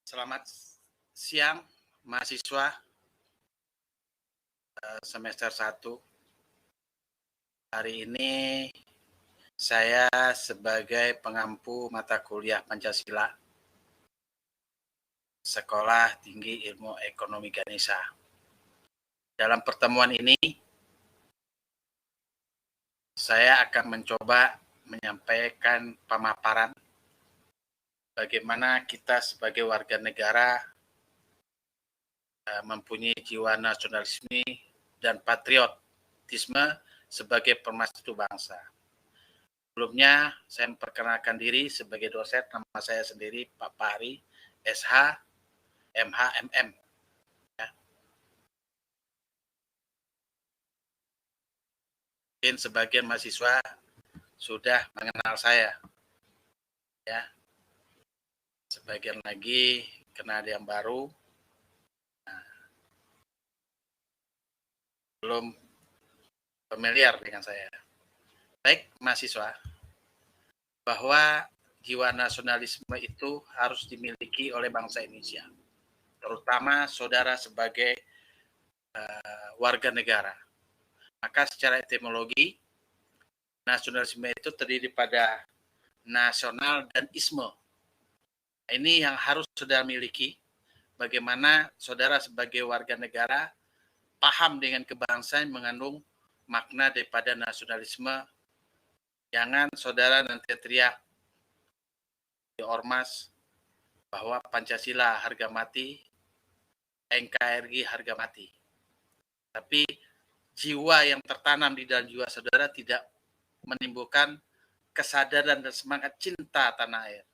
Selamat siang mahasiswa semester 1. Hari ini saya sebagai pengampu mata kuliah Pancasila Sekolah Tinggi Ilmu Ekonomi Ganesha. Dalam pertemuan ini saya akan mencoba menyampaikan pemaparan bagaimana kita sebagai warga negara mempunyai jiwa nasionalisme dan patriotisme sebagai pemersatu bangsa. Sebelumnya, saya memperkenalkan diri sebagai dosen. Nama saya sendiri Pak Pari, SH, MH, MM. Ya. Mungkin sebagian mahasiswa sudah mengenal saya. Ya. Sebagian lagi kena ada yang baru. Nah, belum familiar dengan saya. Baik, mahasiswa, bahwa jiwa nasionalisme itu harus dimiliki oleh bangsa Indonesia, terutama saudara sebagai warga negara. Maka secara etimologi, nasionalisme itu terdiri pada nasional dan isme. Ini yang harus saudara miliki, bagaimana saudara sebagai warga negara paham dengan kebangsaan mengandung makna daripada nasionalisme. Jangan saudara nanti teriak di ormas bahwa Pancasila harga mati, NKRI harga mati. Tapi jiwa yang tertanam di dalam jiwa saudara tidak menimbulkan kesadaran dan semangat cinta tanah air.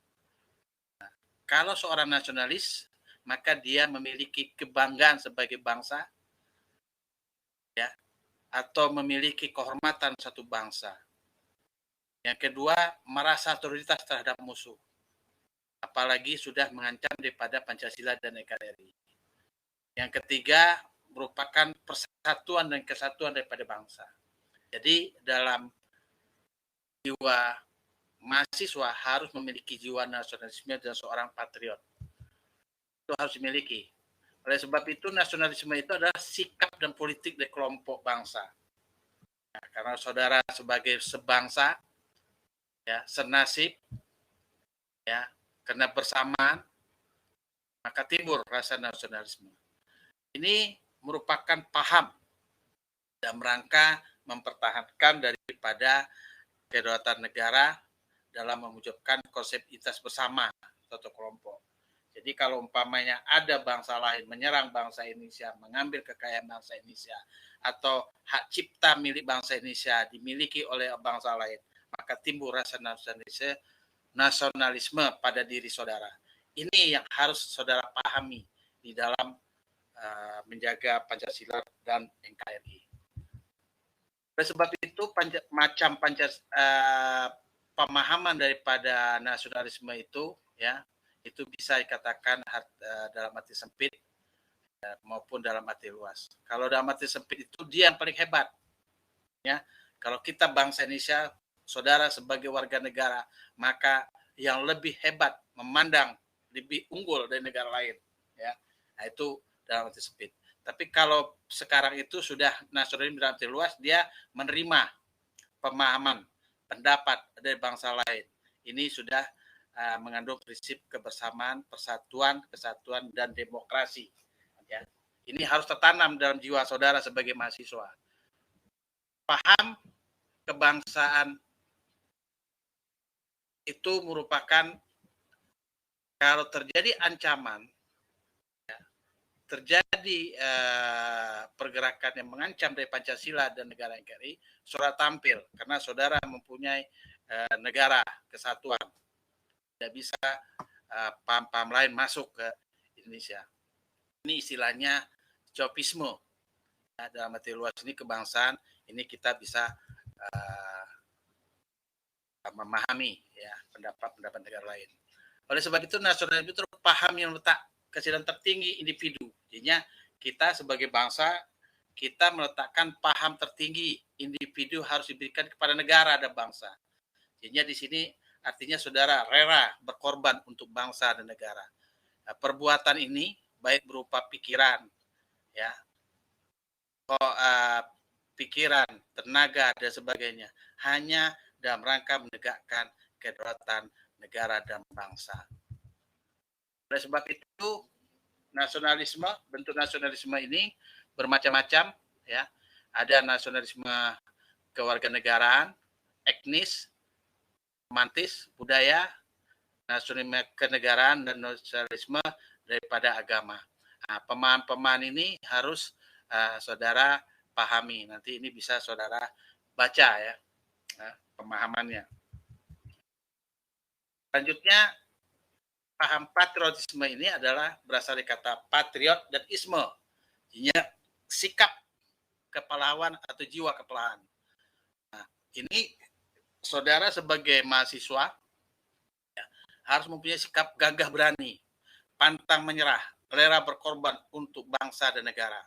Nah, kalau seorang nasionalis, maka dia memiliki kebanggaan sebagai bangsa, ya, atau memiliki kehormatan satu bangsa. Yang kedua, merasa otoritas terhadap musuh, apalagi sudah mengancam daripada Pancasila dan NKRI. Yang ketiga, merupakan persatuan dan kesatuan daripada bangsa. Jadi dalam jiwa mahasiswa harus memiliki jiwa nasionalisme dan seorang patriot. Itu harus dimiliki. Oleh sebab itu, nasionalisme itu adalah sikap dan politik dari kelompok bangsa. Nah, karena saudara sebagai sebangsa, ya, senasib, ya, karena bersamaan, maka timbul rasa nasionalisme. Ini merupakan paham dalam rangka mempertahankan daripada kedaulatan negara dalam mewujudkan konsep identitas bersama suatu kelompok. Jadi kalau umpamanya ada bangsa lain menyerang bangsa Indonesia, mengambil kekayaan bangsa Indonesia, atau hak cipta milik bangsa Indonesia dimiliki oleh bangsa lain, maka timbul rasa nasionalisme pada diri saudara. Ini yang harus saudara pahami di dalam menjaga Pancasila dan NKRI. Oleh sebab itu, macam pemahaman daripada nasionalisme itu, ya, itu bisa dikatakan dalam arti sempit maupun dalam arti luas. Kalau dalam arti sempit itu dia yang paling hebat, ya. Kalau kita bangsa Indonesia, saudara sebagai warga negara, maka yang lebih hebat memandang lebih unggul dari negara lain, ya. Nah, itu dalam arti sempit. Tapi kalau sekarang itu sudah nasionalisme dalam arti luas, dia menerima pemahaman, pendapat dari bangsa lain. Ini sudah mengandung prinsip kebersamaan, persatuan, kesatuan, dan demokrasi. Ya. Ini harus tertanam dalam jiwa saudara sebagai mahasiswa. Paham kebangsaan itu merupakan kalau terjadi ancaman, ya, terjadi pergerakan yang mengancam dari Pancasila dan negara NKRI, saudara tampil karena saudara mempunyai negara kesatuan. Tidak bisa paham-paham lain masuk ke Indonesia. Ini istilahnya Jovisme. Ya, dalam arti luas ini kebangsaan, ini kita bisa memahami, ya, pendapat negara lain. Oleh sebab itu, nasionalisme itu paham yang letak kesadaran tertinggi individu. Jadinya kita sebagai bangsa, kita meletakkan paham tertinggi individu harus diberikan kepada negara dan bangsa. Jadinya di sini artinya saudara rela berkorban untuk bangsa dan negara. perbuatan ini baik berupa pikiran, ya, pikiran, tenaga dan sebagainya, hanya dalam rangka menegakkan kedaulatan negara dan bangsa. Oleh sebab itu, nasionalisme, bentuk nasionalisme ini bermacam-macam, ya. Ada nasionalisme kewarganegaraan, etnis, romantis, budaya, nasionalisme kenegaraan, dan nasionalisme daripada agama. Nah, pemahaman-pemahaman ini harus saudara pahami. Nanti ini bisa saudara baca, ya, pemahamannya. Selanjutnya, paham patriotisme ini adalah berasal dari kata patriot dan isme, artinya sikap kepahlawan atau jiwa kepahlawan. Nah, ini saudara sebagai mahasiswa, ya, harus mempunyai sikap gagah berani, pantang menyerah, rela berkorban untuk bangsa dan negara.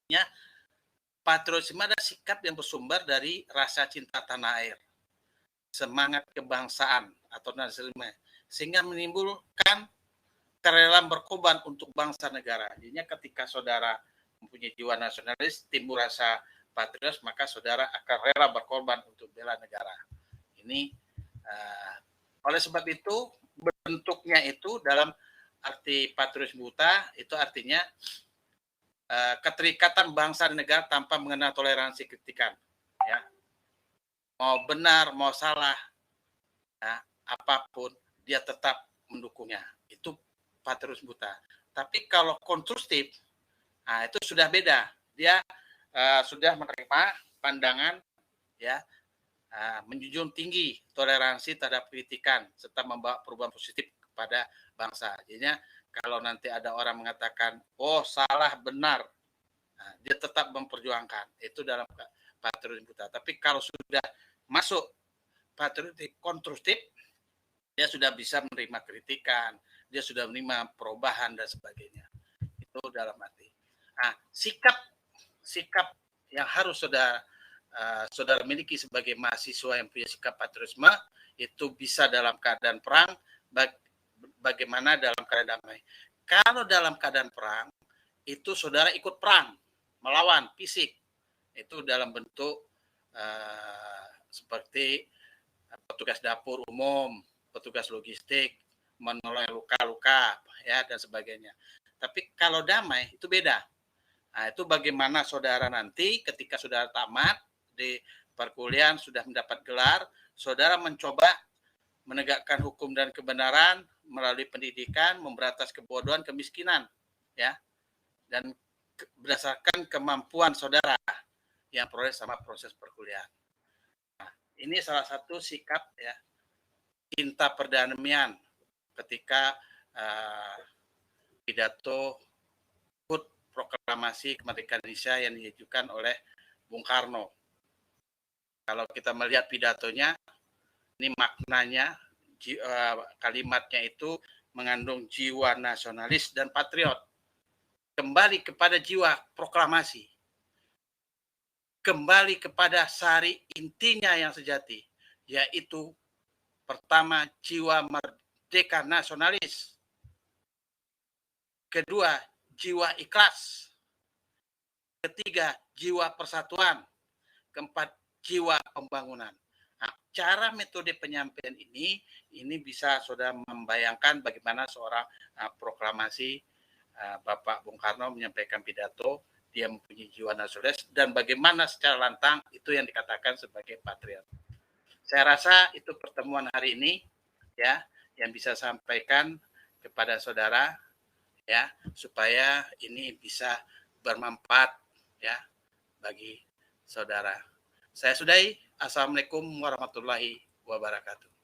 Ya, patriotisme adalah sikap yang bersumber dari rasa cinta tanah air, semangat kebangsaan atau nasionalisme, sehingga menimbulkan kerelaan berkorban untuk bangsa negara. Jadinya ketika saudara mempunyai jiwa nasionalis, timbul rasa patriot, maka saudara akan rela berkorban untuk bela negara. Ini oleh sebab itu bentuknya itu dalam arti patriotisme buta itu artinya keterikatan bangsa dan negara tanpa mengenal toleransi kritikan, ya. Mau benar mau salah, ya, apapun dia tetap mendukungnya. Itu patriotisme buta. Tapi kalau konstruktif, nah itu sudah beda. Dia sudah menerima pandangan, ya, menjunjung tinggi toleransi terhadap kritikan serta membawa perubahan positif kepada bangsa. Jadinya kalau nanti ada orang mengatakan, oh salah benar, nah, dia tetap memperjuangkan. Itu dalam patriotisme buta. Tapi kalau sudah masuk patriotisme konstruktif, dia sudah bisa menerima kritikan, dia sudah menerima perubahan dan sebagainya. Itu dalam arti. Nah, sikap yang harus saudara miliki sebagai mahasiswa yang punya sikap patriotisme itu bisa dalam keadaan perang, bagaimana dalam keadaan damai. Kalau dalam keadaan perang, itu saudara ikut perang, melawan fisik. Itu dalam bentuk seperti petugas dapur umum, petugas logistik, menolong luka-luka, ya, dan sebagainya. Tapi kalau damai, itu beda. Nah, itu bagaimana saudara nanti ketika saudara tamat di perkuliahan, sudah mendapat gelar, saudara mencoba menegakkan hukum dan kebenaran melalui pendidikan, memberantas kebodohan, kemiskinan, ya, dan berdasarkan kemampuan saudara yang peroleh sama proses perkuliahan. Nah, ini salah satu sikap, ya, cinta perdamaian ketika pidato proklamasi kemerdekaan Indonesia yang diajukan oleh Bung Karno. Kalau kita melihat pidatonya, ini maknanya, kalimatnya itu mengandung jiwa nasionalis dan patriot. Kembali kepada jiwa proklamasi. Kembali kepada sari intinya yang sejati, yaitu pertama, jiwa merdeka nasionalis. Kedua, jiwa ikhlas. Ketiga, jiwa persatuan. Keempat, jiwa pembangunan. Nah, cara metode penyampaian ini bisa saudara membayangkan bagaimana seorang proklamasi Bapak Bung Karno menyampaikan pidato, dia mempunyai jiwa nasionalis, dan bagaimana secara lantang itu yang dikatakan sebagai patriot. Saya rasa itu pertemuan hari ini, ya, yang bisa sampaikan kepada saudara, ya, supaya ini bisa bermanfaat, ya, bagi saudara. Saya sudahi. Assalamualaikum warahmatullahi wabarakatuh.